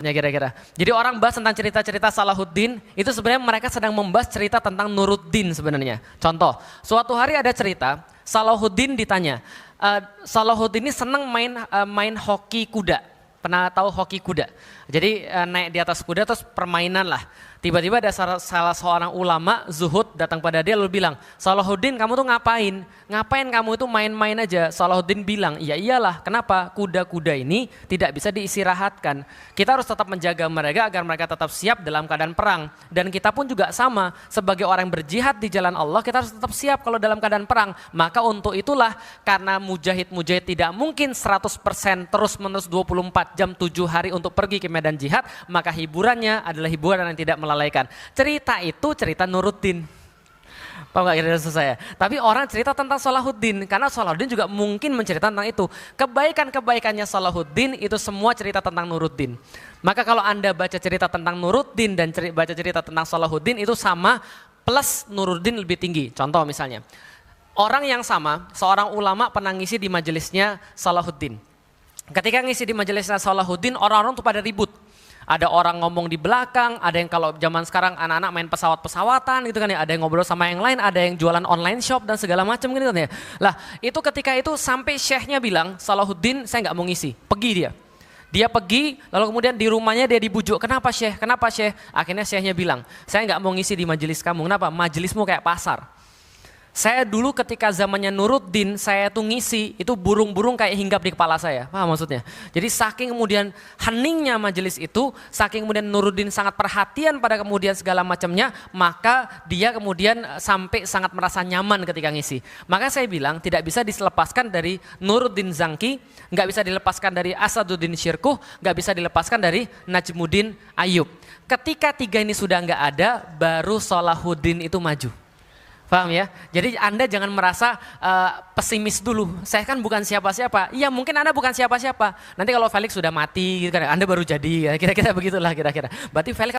Ya kira-kira. Jadi orang bahas tentang cerita-cerita Salahuddin, itu sebenarnya mereka sedang membahas cerita tentang Nuruddin sebenarnya. Contoh, suatu hari ada cerita, Salahuddin ditanya, Salahuddin ini senang main hoki kuda. Pernah tahu hoki kuda? Jadi naik di atas kuda terus permainan lah. Tiba-tiba ada salah seorang ulama zuhud datang pada dia lalu bilang, Salahuddin kamu tuh ngapain? Ngapain kamu itu main-main aja? Salahuddin bilang, iya iyalah, kenapa? Kuda-kuda ini tidak bisa diistirahatkan. Kita harus tetap menjaga mereka agar mereka tetap siap dalam keadaan perang. Dan kita pun juga sama, sebagai orang yang berjihad di jalan Allah, kita harus tetap siap kalau dalam keadaan perang. Maka untuk itulah, karena mujahid-mujahid tidak mungkin 100% terus-menerus 24 jam 7 hari untuk pergi ke medan jihad, maka hiburannya adalah hiburan yang tidak melalaikan. Cerita itu cerita Nuruddin. Paham gak kira-kira saya? Tapi orang cerita tentang Salahuddin, karena Salahuddin juga mungkin menceritakan tentang itu. Kebaikan-kebaikannya Salahuddin itu semua cerita tentang Nuruddin. Maka kalau Anda baca cerita tentang Nuruddin dan baca cerita tentang Salahuddin itu sama, plus Nuruddin lebih tinggi. Contoh misalnya, orang yang sama, seorang ulama pernah ngisi di majelisnya Salahuddin. Ketika ngisi di majelisnya Salahuddin, orang-orang tuh pada ribut. Ada orang ngomong di belakang, ada yang kalau zaman sekarang anak-anak main pesawat-pesawatan gitu kan ya, ada yang ngobrol sama yang lain, ada yang jualan online shop dan segala macam gitu kan ya. Lah itu ketika itu sampai syekhnya bilang, Salahuddin saya nggak mau ngisi, pergi dia. Dia pergi, lalu kemudian di rumahnya dia dibujuk, kenapa syekh, kenapa syekh? Akhirnya syekhnya bilang, saya nggak mau ngisi di majelis kamu, kenapa? Majelismu kayak pasar. Saya dulu ketika zamannya Nuruddin, saya tuh ngisi, itu burung-burung kayak hinggap di kepala saya. Paham maksudnya? Jadi saking kemudian heningnya majelis itu, saking kemudian Nuruddin sangat perhatian pada kemudian segala macamnya, maka dia kemudian sampai sangat merasa nyaman ketika ngisi. Maka saya bilang tidak bisa dilepaskan dari Nuruddin Zangki, nggak bisa dilepaskan dari Asaduddin Syirkuh, nggak bisa dilepaskan dari Najmuddin Ayyub. Ketika tiga ini sudah nggak ada, baru Salahuddin itu maju. Paham ya? Jadi Anda jangan merasa pesimis dulu. Saya kan bukan siapa-siapa. Iya mungkin Anda bukan siapa-siapa. Nanti kalau Felix sudah mati, gitu kan, Anda baru jadi. Kira-kira begitulah kira-kira. Berarti Felix